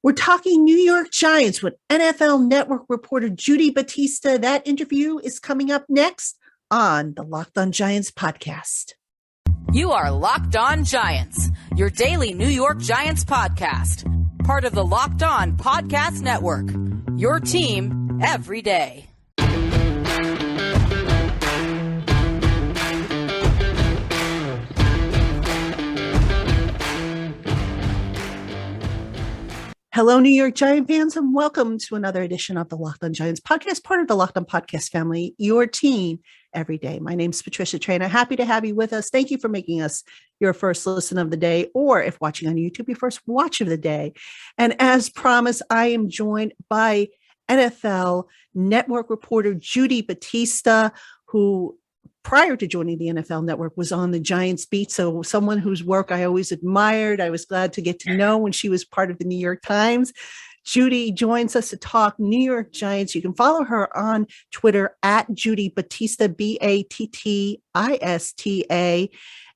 We're talking New York Giants with NFL Network reporter Judy Battista. That interview is coming up next on the LockedOn Giants podcast. You are Locked On Giants, your daily New York Giants podcast. Part of the Locked On Podcast Network, your team every day. Hello, New York Giant fans, and welcome to another edition of the Locked On Giants podcast, part of the Locked On podcast family, your team every day. My name is Patricia Traina. Happy to have you with us. Thank you for making us your first listen of the day, or if watching on YouTube, your first watch of the day. And as promised, I am joined by NFL Network reporter Judy Battista, who prior to joining the NFL Network was on the Giants beat. So someone whose work I always admired. I was glad to get to know when she was part of the New York Times. Judy joins us to talk New York Giants. You can follow her on Twitter at Judy Battista, Battista.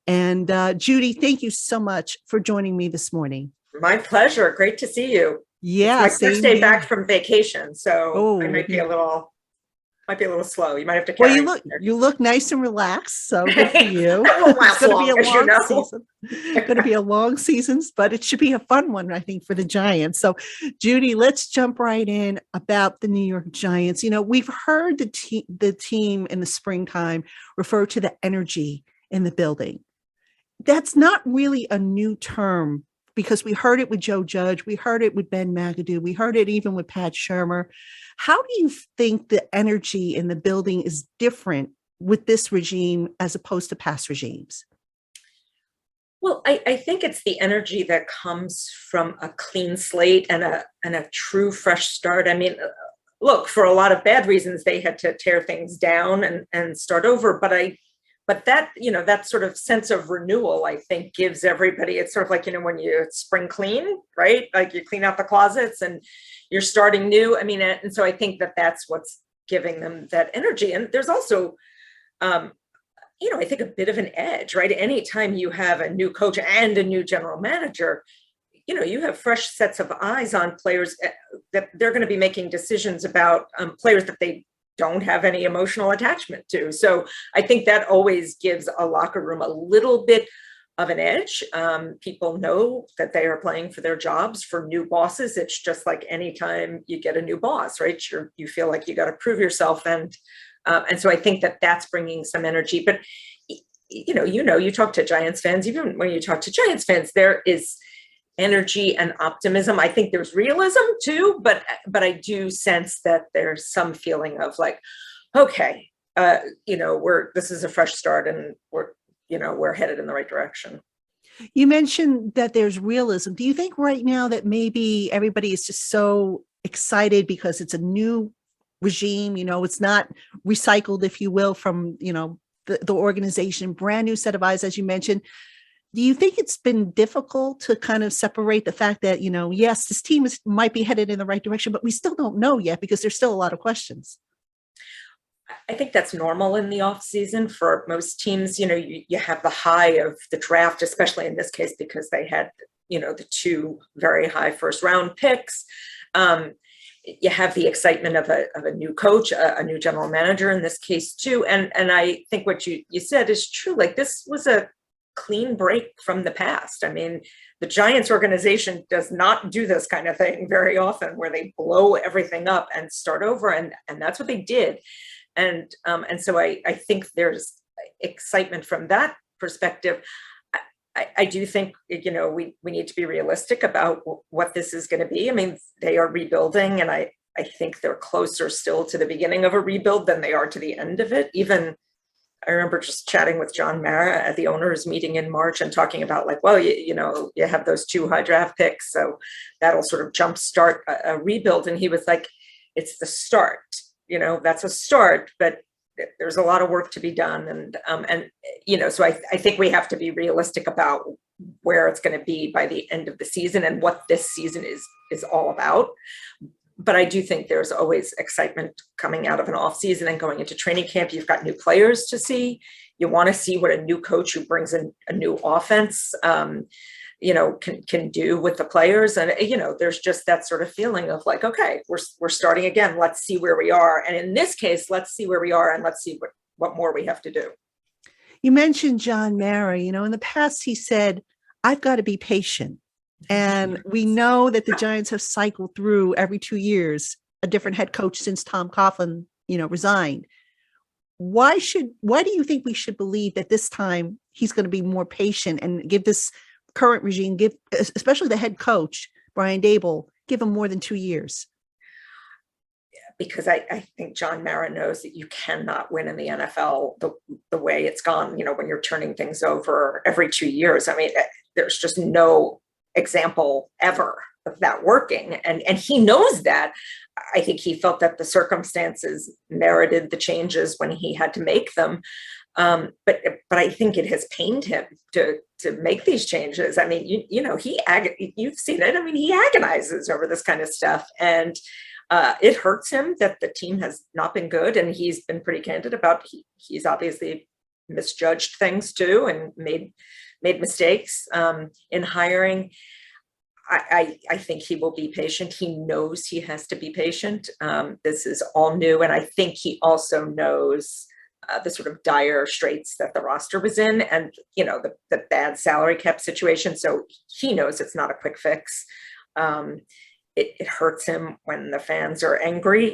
And Judy, thank you so much for joining me this morning. My pleasure. Great to see you. Yeah. It's my first day back from vacation, so I might be a little slow. You might have to carry. Well, you look nice and relaxed, so good for you. It's going to be a long season. It's going to be a long season, but it should be a fun one, I think, for the Giants. So, Judy, let's jump right in about the New York Giants. You know, we've heard the team in the springtime refer to the energy in the building. That's not really a new term, because we heard it with Joe Judge, we heard it with Ben McAdoo, we heard it even with Pat Shurmur. How do you think the energy in the building is different with this regime as opposed to past regimes? Well, I think it's the energy that comes from a clean slate and a true fresh start. I mean, look, for a lot of bad reasons, they had to tear things down and start over. But that, that sort of sense of renewal, I think, gives everybody, it's sort of like, when you spring clean, right? Like you clean out the closets and you're starting new. I mean, and so I think that that's what's giving them that energy. And there's also, I think a bit of an edge, right? Anytime you have a new coach and a new general manager, you have fresh sets of eyes on players that they're going to be making decisions about players that they don't have any emotional attachment to. So I think that always gives a locker room a little bit of an edge. People know that they are playing for their jobs. For new bosses, it's just like anytime you get a new boss, right? You feel like you got to prove yourself. And so I think that that's bringing some energy. But, you talk to Giants fans, even when you talk to Giants fans, there is energy and optimism. I think there's realism too, but I do sense that there's some feeling of like, okay, this is a fresh start and we're headed in the right direction. You mentioned that there's realism. Do you think right now that maybe everybody is just so excited because it's a new regime, it's not recycled, if you will, from, the organization, brand new set of eyes, as you mentioned. Do you think it's been difficult to kind of separate the fact that, yes, this team might be headed in the right direction, but we still don't know yet because there's still a lot of questions? I think that's normal in the off season for most teams. You have the high of the draft, especially in this case, because they had, the two very high first round picks. You have the excitement of a new coach, a new general manager in this case too. And I think what you said is true. Like this was a clean break from the past. I mean, the Giants organization does not do this kind of thing very often, where they blow everything up and start over. And that's what they did. And so I think there's excitement from that perspective. I do think, we need to be realistic about what this is going to be. I mean, they are rebuilding, and I think they're closer still to the beginning of a rebuild than they are to the end of it. Even I remember just chatting with John Mara at the owners meeting in March and talking about like, well, you have those two high draft picks, so that'll sort of jumpstart a rebuild. And he was like, it's the start, that's a start, but there's a lot of work to be done. And so I think we have to be realistic about where it's going to be by the end of the season and what this season is all about. But I do think there's always excitement coming out of an off season and going into training camp. You've got new players to see. You want to see what a new coach who brings in a new offense can do with the players. And, there's just that sort of feeling of like, okay, we're starting again. Let's see where we are. And in this case, let's see where we are and let's see what more we have to do. You mentioned John Mara. In the past, he said, I've got to be patient. And we know that the Giants have cycled through every 2 years a different head coach since Tom Coughlin, resigned. Why do you think we should believe that this time he's going to be more patient and give this current regime, especially the head coach, Brian Daboll, give him more than 2 years? Because I think John Mara knows that you cannot win in the NFL the way it's gone, when you're turning things over every 2 years. I mean, there's just no example ever of that working. And he knows that. I think he felt that the circumstances merited the changes when he had to make them. But I think it has pained him to make these changes. I mean, you've seen it. I mean, he agonizes over this kind of stuff. And it hurts him that the team has not been good. And he's been pretty candid about he's obviously misjudged things too and made mistakes in hiring. I think he will be patient. He knows he has to be patient. This is all new. And I think he also knows the sort of dire straits that the roster was in and, the bad salary cap situation. So he knows it's not a quick fix. It hurts him when the fans are angry.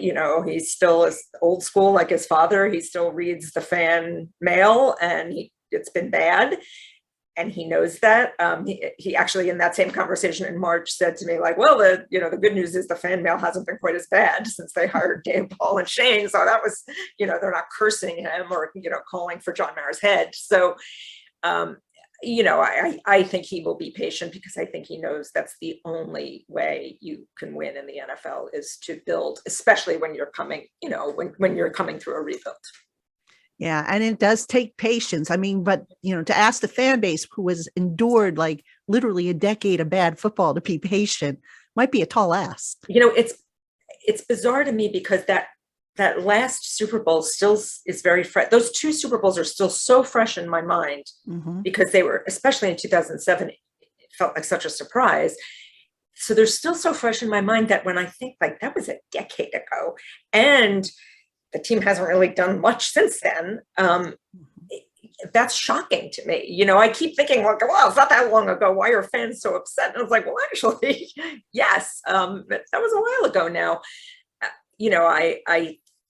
He's still as old school like his father. He still reads the fan mail and it's been bad. And he knows that. He actually, in that same conversation in March, said to me, like, well, the good news is the fan mail hasn't been quite as bad since they hired Daboll and Shane. So that was, they're not cursing him or, calling for John Mara's head. So, I think he will be patient because I think he knows that's the only way you can win in the NFL is to build, especially when you're coming, when you're coming through a rebuild. Yeah. And it does take patience. I mean, but, to ask the fan base who has endured like literally a decade of bad football to be patient might be a tall ask. It's bizarre to me because that last Super Bowl still is very fresh. Those two Super Bowls are still so fresh in my mind because they were, especially in 2007, it felt like such a surprise. So they're still so fresh in my mind that when I think like that was a decade ago and the team hasn't really done much since then. That's shocking to me. I keep thinking, well, it's not that long ago. Why are fans so upset? And I was like, well, actually, yes, but that was a while ago now.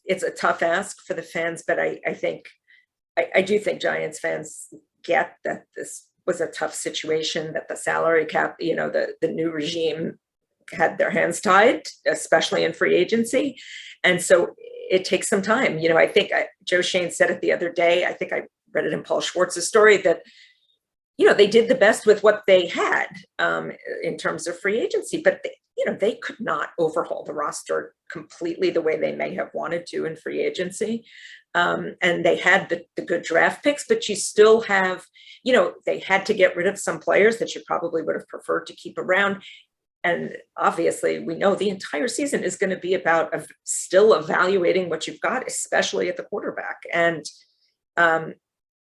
It's a tough ask for the fans, but I do think Giants fans get that this was a tough situation, that the salary cap, the new regime had their hands tied, especially in free agency. And so it takes some time. I think Joe Shane said it the other day. I think I read it in Paul Schwartz's story that, they did the best with what they had in terms of free agency, but they could not overhaul the roster completely the way they may have wanted to in free agency. And they had the good draft picks, but you still have, they had to get rid of some players that you probably would have preferred to keep around. And obviously, we know the entire season is going to be about still evaluating what you've got, especially at the quarterback. And,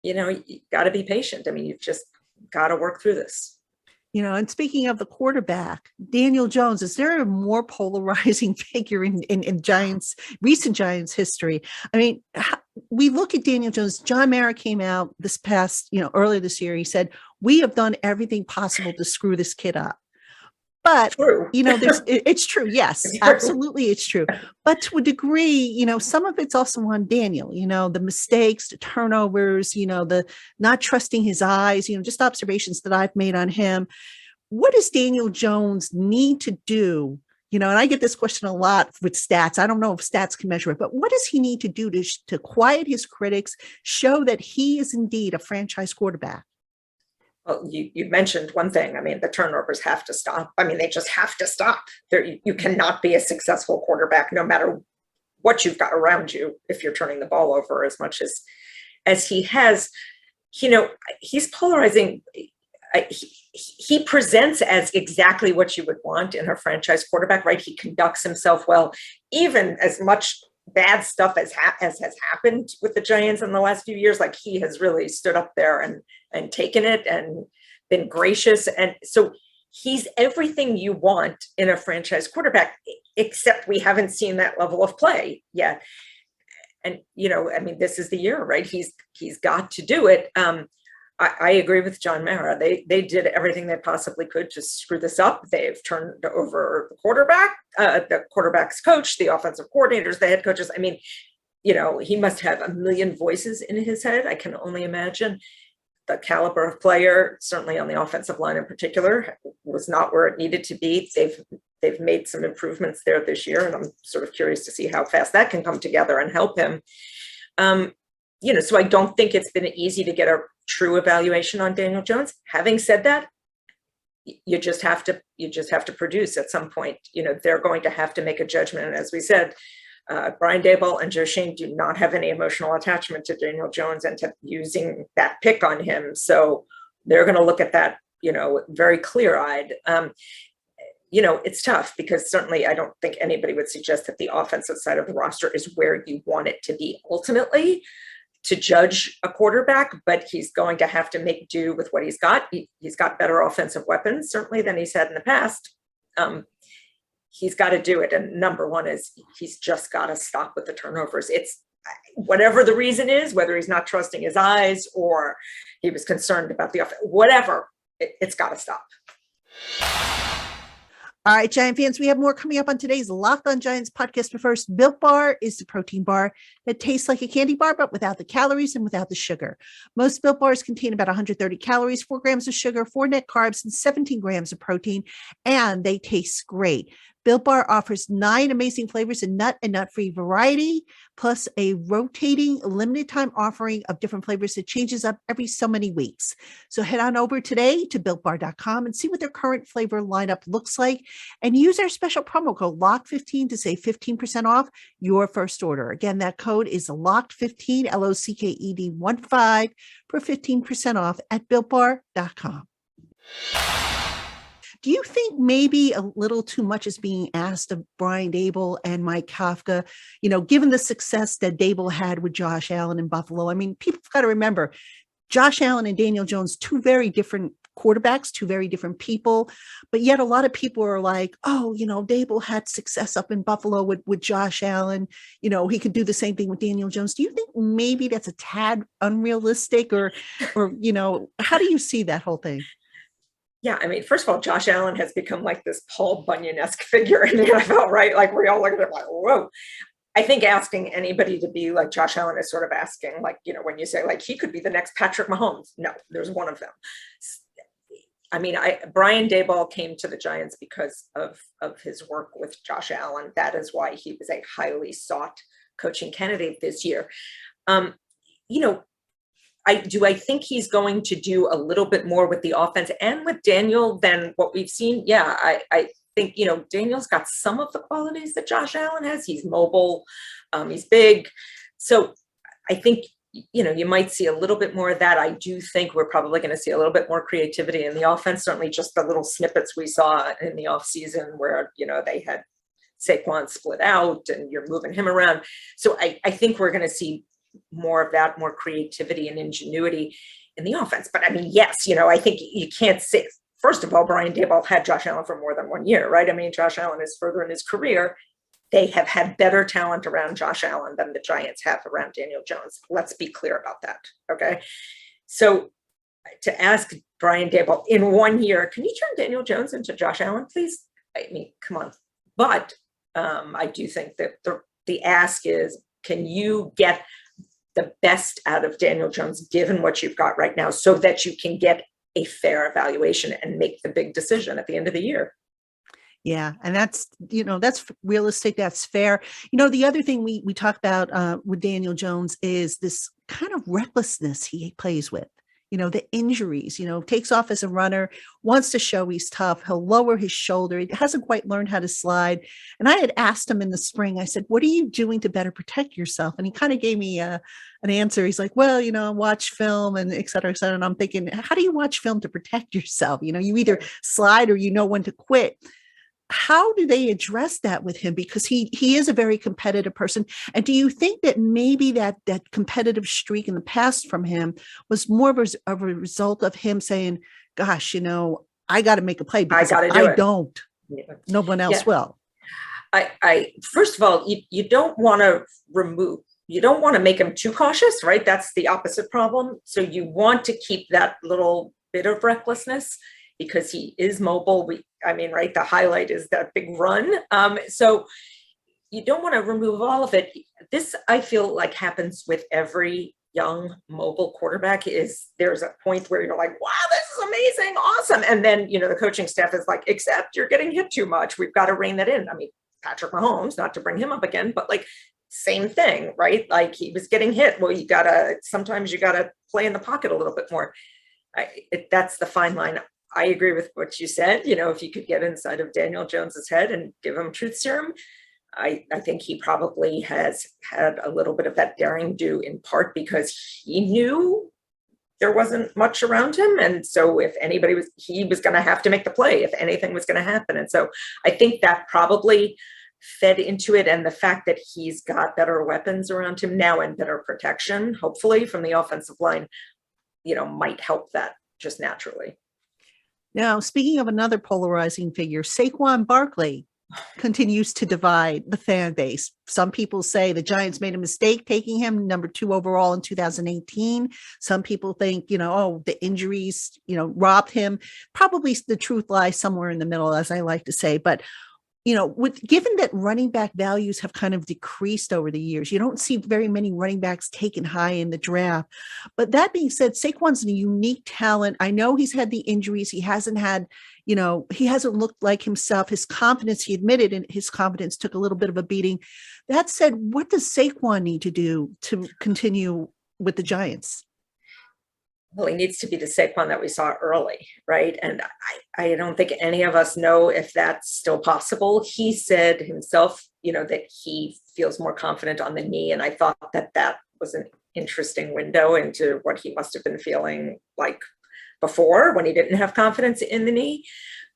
you got to be patient. I mean, you've just got to work through this. And speaking of the quarterback, Daniel Jones, is there a more polarizing figure in recent Giants history? I mean, we look at Daniel Jones. John Mara came out this past, earlier this year. He said, we have done everything possible to screw this kid up. But, it's true. Yes, absolutely. It's true. But to a degree, some of it's also on Daniel, the mistakes, the turnovers, the not trusting his eyes, just observations that I've made on him. What does Daniel Jones need to do? And I get this question a lot with stats. I don't know if stats can measure it, but what does he need to do to quiet his critics, show that he is indeed a franchise quarterback? Well, you mentioned one thing. I mean, the turnovers have to stop. I mean, they just have to stop. You cannot be a successful quarterback, no matter what you've got around you, if you're turning the ball over as much as he has. He's polarizing. He presents as exactly what you would want in a franchise quarterback, right? He conducts himself well, even as much bad stuff as has happened with the Giants in the last few years. Like he has really stood up there and taken it and been gracious. And so he's everything you want in a franchise quarterback, except we haven't seen that level of play yet. And, this is the year, right? He's got to do it. I agree with John Mara. They did everything they possibly could to screw this up. They've turned over the quarterback, the quarterback's coach, the offensive coordinators, the head coaches. He must have a million voices in his head. I can only imagine. The caliber of player, certainly on the offensive line in particular, was not where it needed to be. They've made some improvements there this year, and I'm sort of curious to see how fast that can come together and help him. So I don't think it's been easy to get a true evaluation on Daniel Jones. Having said that, you just have to produce at some point. They're going to have to make a judgment. And as we said, Brian Daboll and Joe Schoen do not have any emotional attachment to Daniel Jones and to using that pick on him. So they're going to look at that, very clear-eyed. It's tough because certainly I don't think anybody would suggest that the offensive side of the roster is where you want it to be ultimately to judge a quarterback, but he's going to have to make do with what he's got. He's got better offensive weapons, certainly, than he's had in the past. He's got to do it. And number one is he's just got to stop with the turnovers. It's whatever the reason is, whether he's not trusting his eyes or he was concerned about the offense, whatever, it's got to stop. All right, Giant fans, we have more coming up on today's Locked On Giants podcast. But first, Built Bar is the protein bar that tastes like a candy bar, but without the calories and without the sugar. Most Built Bars contain about 130 calories, 4 grams of sugar, 4 net carbs, and 17 grams of protein, and they taste great. Built Bar offers 9 amazing flavors in nut and nut-free variety, plus a rotating limited time offering of different flavors that changes up every so many weeks. So head on over today to BuiltBar.com and see what their current flavor lineup looks like, and use our special promo code LOCKED15 to save 15% off your first order. Again, that code is LOCKED15, LOCKED15 for 15% off at BuiltBar.com. Do you think maybe a little too much is being asked of Brian Daboll and Mike Kafka, given the success that Daboll had with Josh Allen in Buffalo? People have got to remember, Josh Allen and Daniel Jones, 2 very different quarterbacks, 2 very different people. But yet a lot of people are like, Daboll had success up in Buffalo with Josh Allen. He could do the same thing with Daniel Jones. Do you think maybe that's a tad unrealistic or how do you see that whole thing? Yeah, first of all, Josh Allen has become like this Paul Bunyan-esque figure in the NFL, right? Like we all look at it like, whoa. I think asking anybody to be like Josh Allen is sort of asking, like, when you say like he could be the next Patrick Mahomes. No, there's one of them. Brian Daboll came to the Giants because of his work with Josh Allen. That is why he was a highly sought coaching candidate this year. I think he's going to do a little bit more with the offense and with Daniel than what we've seen. Yeah, I think, Daniel's got some of the qualities that Josh Allen has. He's mobile, he's big. So I think, you might see a little bit more of that. I do think we're probably going to see a little bit more creativity in the offense, certainly just the little snippets we saw in the offseason where, they had Saquon split out and you're moving him around. So I think we're going to see more of that, more creativity and ingenuity in the offense. But yes, I think you can't say, first of all, Brian Daboll had Josh Allen for more than 1 year, right? Josh Allen is further in his career. They have had better talent around Josh Allen than the Giants have around Daniel Jones. Let's be clear about that. Okay. So to ask Brian Daboll in 1 year, can you turn Daniel Jones into Josh Allen, please? Come on. But I do think that the ask is, can you get the best out of Daniel Jones, given what you've got right now, so that you can get a fair evaluation and make the big decision at the end of the year? Yeah. And that's realistic. That's fair. The other thing we talk about with Daniel Jones is this kind of recklessness he plays with. The injuries, takes off as a runner, wants to show he's tough. He'll lower his shoulder. He hasn't quite learned how to slide. And I had asked him in the spring, I said, what are you doing to better protect yourself? And he kind of gave me an answer. He's like, well, watch film and et cetera, et cetera. And I'm thinking, how do you watch film to protect yourself? You either slide or when to quit. How do they address that with him? Because he is a very competitive person. And do you think that maybe that competitive streak in the past from him was more of a result of him saying, gosh, I got to make a play because gotta if do I it. don't, Yeah. no one else Yeah. will. I first of all, you don't want to make him too cautious, right? That's the opposite problem. So you want to keep that little bit of recklessness because he is mobile. Right, the highlight is that big run. So you don't want to remove all of it. This, I feel like, happens with every young mobile quarterback. Is there's a point where you're like, wow, this is amazing, awesome. And then, the coaching staff is like, except you're getting hit too much. We've got to rein that in. Patrick Mahomes, not to bring him up again, but like same thing, right? Like he was getting hit. Well, sometimes you gotta play in the pocket a little bit more. That's the fine line. I agree with what you said. If you could get inside of Daniel Jones's head and give him truth serum, I think he probably has had a little bit of that daring do, in part because he knew there wasn't much around him. And so if he was going to have to make the play if anything was going to happen. And so I think that probably fed into it. And the fact that he's got better weapons around him now and better protection, hopefully from the offensive line, might help that just naturally. Now, speaking of another polarizing figure, Saquon Barkley continues to divide the fan base. Some people say the Giants made a mistake taking him number 2 overall in 2018. Some people think, the injuries, robbed him. Probably the truth lies somewhere in the middle, as I like to say. But, given that running back values have kind of decreased over the years, you don't see very many running backs taken high in the draft. But that being said, Saquon's a unique talent. I know he's had the injuries. He hasn't had, he hasn't looked like himself. His confidence, he admitted, and his confidence took a little bit of a beating. That said, what does Saquon need to do to continue with the Giants? Well, he needs to be the Saquon that we saw early, right? And I don't think any of us know if that's still possible. He said himself, that he feels more confident on the knee. And I thought that was an interesting window into what he must have been feeling like before when he didn't have confidence in the knee.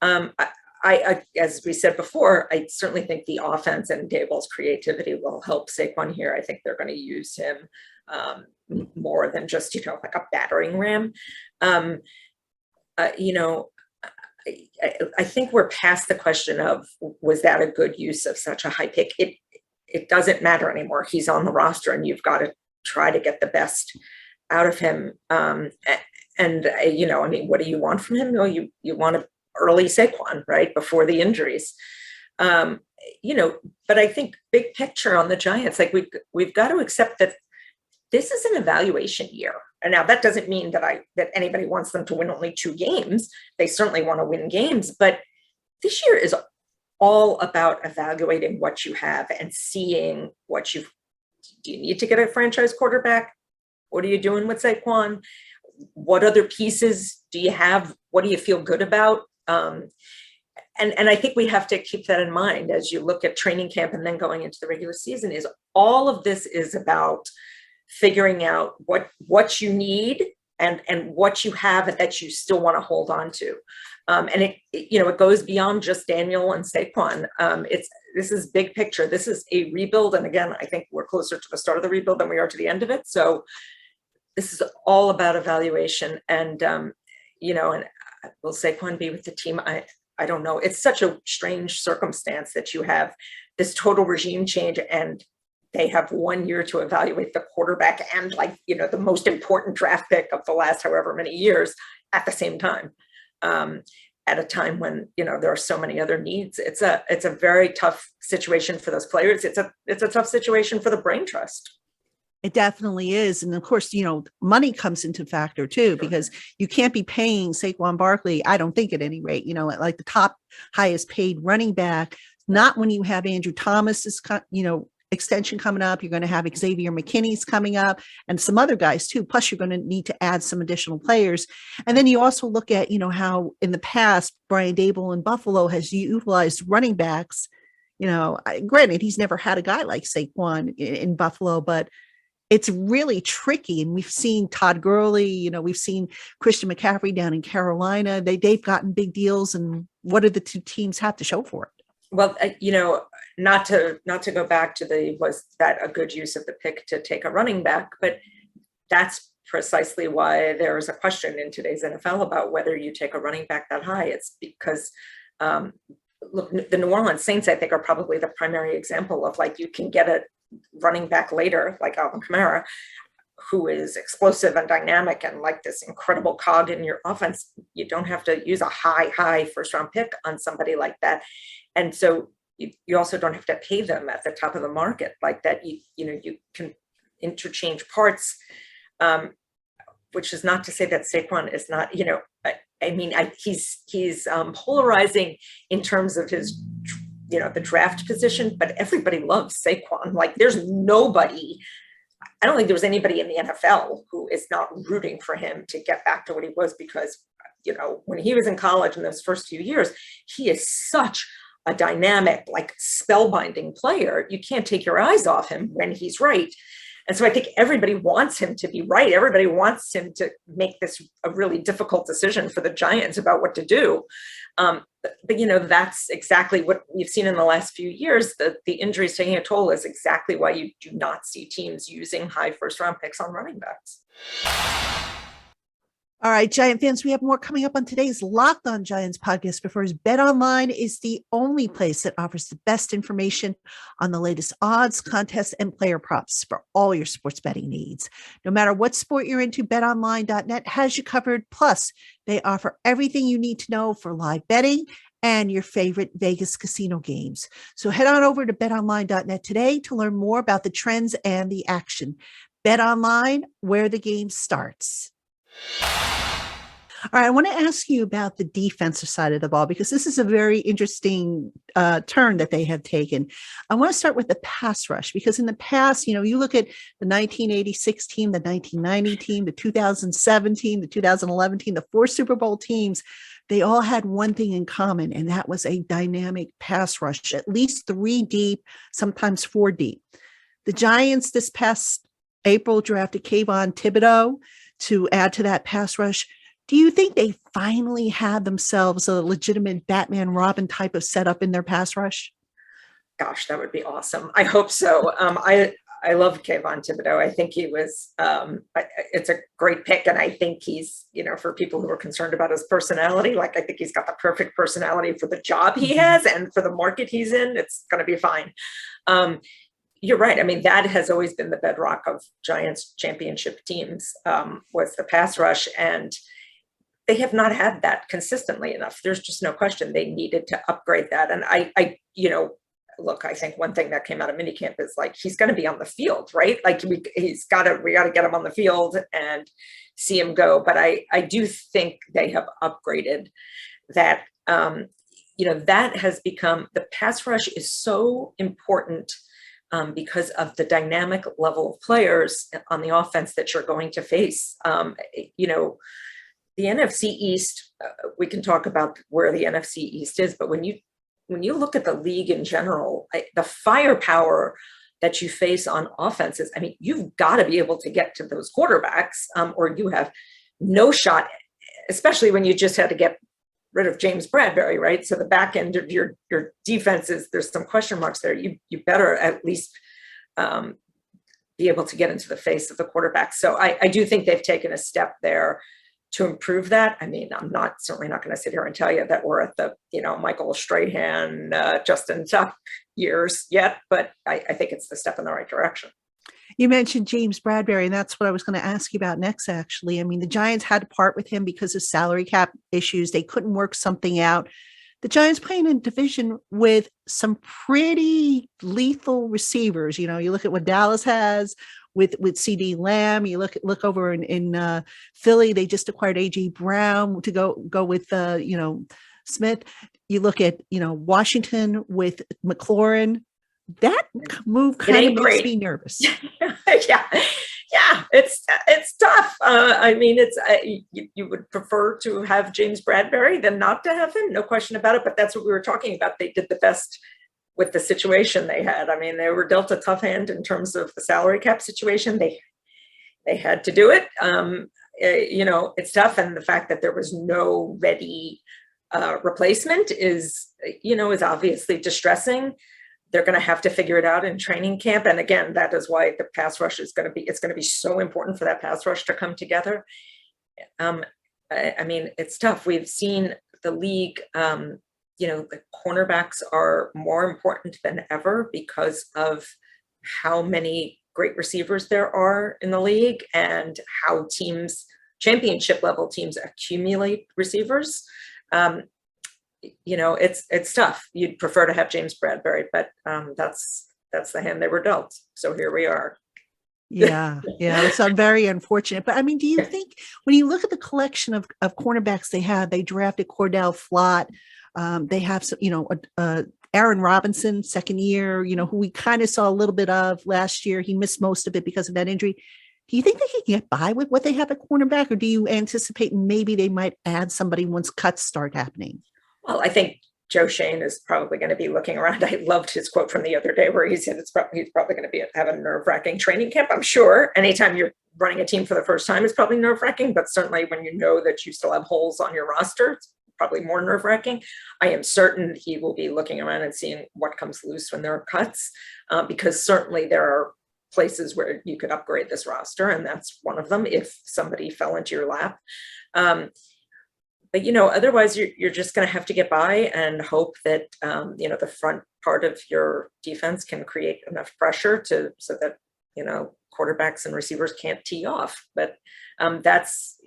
I as we said before, I certainly think the offense and Daboll's creativity will help Saquon here. I think they're going to use him more than just, like a battering ram. I think we're past the question of, was that a good use of such a high pick? It doesn't matter anymore. He's on the roster and you've got to try to get the best out of him. What do you want from him? No, you want an early Saquon, right, before the injuries. But I think big picture on the Giants, like we've got to accept that this is an evaluation year. And now that doesn't mean that anybody wants them to win only 2 games. They certainly want to win games, but this year is all about evaluating what you have and seeing do you need to get a franchise quarterback? What are you doing with Saquon? What other pieces do you have? What do you feel good about? And I think we have to keep that in mind as you look at training camp and then going into the regular season. Is all of this is about figuring out what you need and what you have that you still want to hold on to. And it goes beyond just Daniel and Saquon. This is big picture. This is a rebuild. And again, I think we're closer to the start of the rebuild than we are to the end of it. So this is all about evaluation. And, and will Saquon be with the team? I don't know. It's such a strange circumstance that you have this total regime change and they have 1 year to evaluate the quarterback and the most important draft pick of the last however many years at the same time, at a time when, there are so many other needs. It's a very tough situation for those players. It's a tough situation for the brain trust. It definitely is. And of course, money comes into factor too, because you can't be paying Saquon Barkley, I don't think at any rate, like the top highest paid running back, not when you have Andrew Thomas's, extension coming up. You're going to have Xavier McKinney's coming up and some other guys too. Plus you're going to need to add some additional players. And then you also look at, how in the past, Brian Daboll in Buffalo has utilized running backs. Granted, he's never had a guy like Saquon in Buffalo, but it's really tricky. And we've seen Todd Gurley, we've seen Christian McCaffrey down in Carolina. They've gotten big deals. And what do the 2 teams have to show for it? Well, not to go back to was that a good use of the pick to take a running back, but that's precisely why there's a question in today's NFL about whether you take a running back that high. It's because, look, the New Orleans Saints, I think, are probably the primary example of like, you can get a running back later, like Alvin Kamara, who is explosive and dynamic and like this incredible cog in your offense. You don't have to use a high first round pick on somebody like that. And so you also don't have to pay them at the top of the market like that. You can interchange parts, which is not to say that Saquon is not, he's polarizing in terms of his, the draft position, but everybody loves Saquon. Like there's nobody, I don't think there was anybody in the NFL who is not rooting for him to get back to what he was, because, when he was in college in those first few years, he is such a dynamic, like spellbinding player. You can't take your eyes off him when he's right. And so I think everybody wants him to be right. Everybody wants him to make this a really difficult decision for the Giants about what to do. But that's exactly what we've seen in the last few years. The injuries taking a toll is exactly why you do not see teams using high first round picks on running backs. All right, Giant fans, we have more coming up on today's Locked On Giants podcast. But first, BetOnline is the only place that offers the best information on the latest odds, contests, and player props for all your sports betting needs. No matter what sport you're into, BetOnline.net has you covered. Plus, they offer everything you need to know for live betting and your favorite Vegas casino games. So head on over to BetOnline.net today to learn more about the trends and the action. BetOnline, where the game starts. All right, I want to ask you about the defensive side of the ball, because this is a very interesting turn that they have taken. I want to start with the pass rush, because in the past, you look at the 1986 team, the 1990 team, the 2007 team, the 2011 team, the 4 Super Bowl teams, they all had one thing in common, and that was a dynamic pass rush, at least 3 deep, sometimes 4 deep. The Giants this past April drafted Kayvon Thibodeau to add to that pass rush. Do you think they finally had themselves a legitimate Batman Robin type of setup in their pass rush? Gosh, that would be awesome. I hope so. I love Kayvon Thibodeau. I think he was, it's a great pick. And I think he's, for people who are concerned about his personality, I think he's got the perfect personality for the job he has and for the market he's in. It's going to be fine. You're right. I mean, that has always been the bedrock of Giants championship teams, was the pass rush. And they have not had that consistently enough. There's just no question they needed to upgrade that. And look, I think one thing that came out of minicamp is he's going to be on the field, right? We got to get him on the field and see him go. But I do think they have upgraded that. That has become, the pass rush is so important because of the dynamic level of players on the offense that you're going to face. The NFC East, we can talk about where the NFC East is, but when you look at the league in general, the firepower that you face on offenses, I mean, you've got to be able to get to those quarterbacks, or you have no shot, especially when you just had to get rid of James Bradbury, right? So the back end of your defenses, there's some question marks there. You better at least be able to get into the face of the quarterback. So I do think they've taken a step there to improve that. I mean, I'm certainly not going to sit here and tell you that we're at the, Michael Strahan, Justin Tuck years yet, but I think it's the step in the right direction. You mentioned James Bradbury, and that's what I was going to ask you about next, actually. I mean, the Giants had to part with him because of salary cap issues. They couldn't work something out. The Giants playing in division with some pretty lethal receivers. You look at what Dallas has with CD Lamb. You look over in Philly. They just acquired A.J. Brown to go with Smith. You look at Washington with McLaurin. That move kind of makes me nervous. Yeah, it's tough. I mean, you would prefer to have James Bradbury than not to have him, no question about it. But that's what we were talking about. They did the best with the situation they had. I mean, they were dealt a tough hand in terms of the salary cap situation. They had to do it. It's tough, and the fact that there was no ready replacement is obviously distressing. They're going to have to figure it out in training camp. And again, that is why the pass rush is going to be, it's going to be so important for that pass rush to come together. I mean, it's tough. We've seen the league, the cornerbacks are more important than ever because of how many great receivers there are in the league and how championship level teams accumulate receivers. It's tough. You'd prefer to have James Bradbury, but that's the hand they were dealt. So here we are. Yeah, it's very unfortunate. But I mean, do you think when you look at the collection of cornerbacks they drafted Cordell Flott, they have some, Aaron Robinson, second year, who we kind of saw a little bit of last year. He missed most of it because of that injury. Do you think they can get by with what they have at cornerback, or do you anticipate maybe they might add somebody once cuts start happening? Well, I think Joe Shane is probably going to be looking around. I loved his quote from the other day where he said he's probably going to have a nerve-wracking training camp. I'm sure anytime you're running a team for the first time, it's probably nerve-wracking, but certainly when you know that you still have holes on your roster, it's probably more nerve-wracking. I am certain he will be looking around and seeing what comes loose when there are cuts, because certainly there are places where you could upgrade this roster, and that's one of them if somebody fell into your lap. But otherwise you're just going to have to get by and hope that the front part of your defense can create enough pressure so that quarterbacks and receivers can't tee off. But that's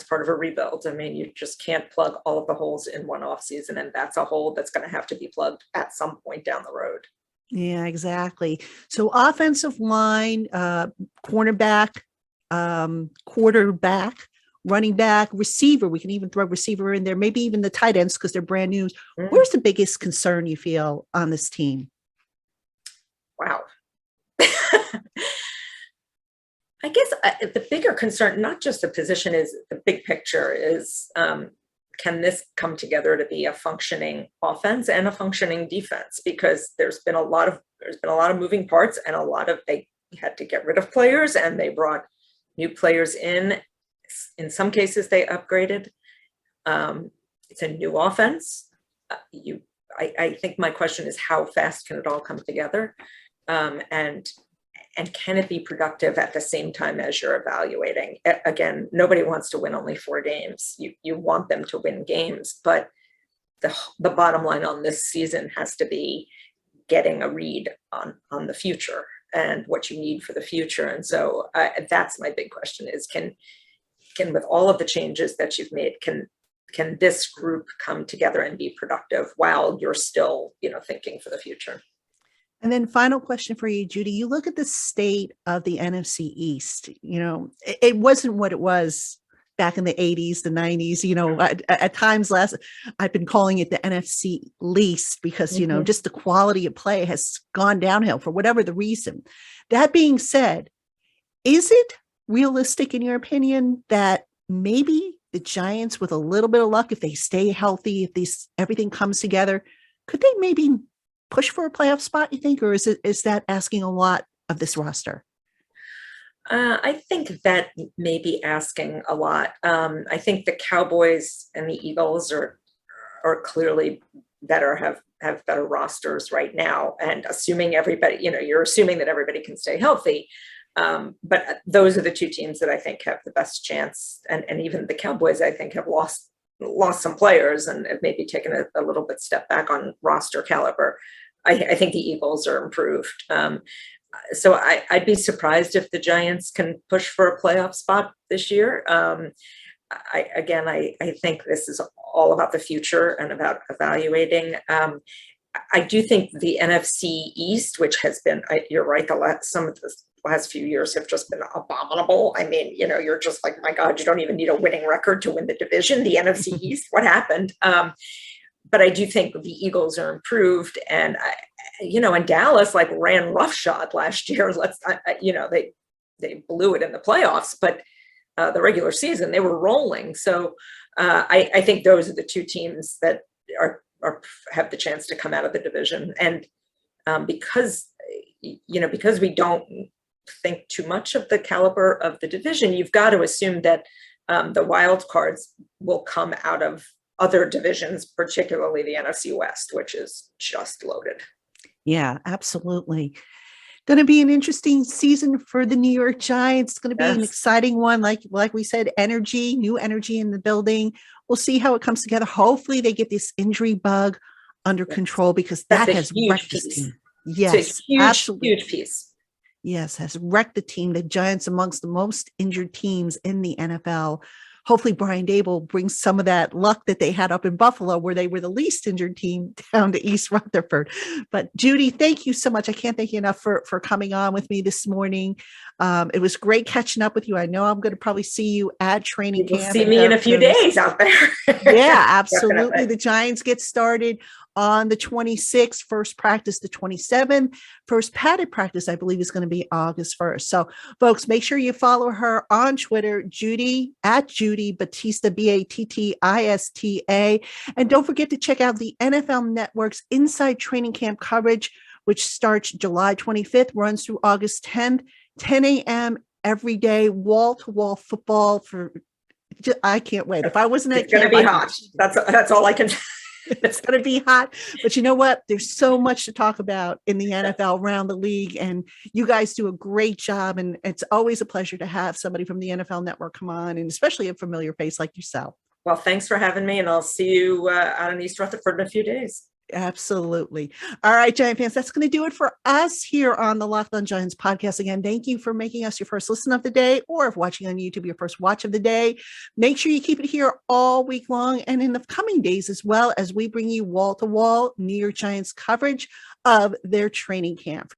part of a rebuild. I mean, you just can't plug all of the holes in one off season, and that's a hole that's going to have to be plugged at some point down the road. Yeah, exactly. So offensive line, cornerback, quarterback, running back, receiver. We can even throw receiver in there, maybe even the tight ends because they're brand new. Where's the biggest concern you feel on this team? Wow. I guess the bigger concern, not just the position, is the big picture is, can this come together to be a functioning offense and a functioning defense? Because there's been a lot of moving parts, and they had to get rid of players, and they brought new players in. In some cases, they upgraded. It's a new offense. I think my question is, how fast can it all come together? And can it be productive at the same time as you're evaluating? Again, nobody wants to win only 4 games. You want them to win games, but the bottom line on this season has to be getting a read on the future and what you need for the future. And so that's my big question: is can with all of the changes that you've made, can this group come together and be productive while you're still thinking for the future? And then final question for you, Judy. You look at the state of the NFC East, it wasn't what it was back in the 80s, the 90s, at times I've been calling it the NFC least because, just the quality of play has gone downhill for whatever the reason. That being said, is it realistic in your opinion that maybe the Giants, with a little bit of luck, if they stay healthy, if everything comes together, could they maybe push for a playoff spot, you think, or is that asking a lot of this roster? I think that may be asking a lot. I think the Cowboys and the Eagles are clearly better, have better rosters right now. And assuming everybody, you're assuming that everybody can stay healthy. But those are the two teams that I think have the best chance. And even the Cowboys, I think, have lost some players and have maybe taken a little bit step back on roster caliber. I think the Eagles are improved. So I'd be surprised if the Giants can push for a playoff spot this year. I think this is all about the future and about evaluating. I do think the NFC East, which has been, you're right, some of the last few years have just been abominable. I mean, you're just like, my God, you don't even need a winning record to win the division. The NFC East, what happened? But I do think the Eagles are improved, and and Dallas ran roughshod last year. They blew it in the playoffs, but the regular season they were rolling. So I think those are the two teams that have the chance to come out of the division, and because we don't think too much of the caliber of the division, you've got to assume that the wild cards will come out of other divisions, particularly the NFC West, which is just loaded. Yeah, absolutely. Going to be an interesting season for the New York Giants. It's going to be an Yes. exciting one. Like we said, new energy in the building. We'll see how it comes together. Hopefully they get this injury bug under Yes. control because That's that a has huge wrecked this piece. team. It's a Yes, huge, absolutely. huge piece. Yes, has wrecked the team. The Giants amongst the most injured teams in the NFL. Hopefully, Brian Daboll brings some of that luck that they had up in Buffalo, where they were the least injured team, down to East Rutherford. But Judy, thank you so much. I can't thank you enough for coming on with me this morning. It was great catching up with you. I know I'm going to probably see you at training You will camp. see me in a few days out there. Yeah, absolutely. Definitely. The Giants get started on the 26th, first practice the 27th, first padded practice, I believe, is going to be August 1st. So, folks, make sure you follow her on Twitter, at Judy Battista, Battista. And don't forget to check out the NFL Network's Inside Training Camp coverage, which starts July 25th, runs through August 10th, 10 a.m. every day, wall-to-wall football for I can't wait. If I wasn't at It's going to camp, be I'd hot. That's all I can. it's going to be hot. But you know what? There's so much to talk about in the NFL, around the league, and you guys do a great job. And it's always a pleasure to have somebody from the NFL Network come on, and especially a familiar face like yourself. Well, thanks for having me, and I'll see you out in East Rutherford in a few days. Absolutely. All right, Giant fans, that's going to do it for us here on the LockedOn Giants podcast. Again, thank you for making us your first listen of the day, or if watching on YouTube, your first watch of the day. Make sure you keep it here all week long and in the coming days as well, as we bring you wall-to-wall New York Giants coverage of their training camp.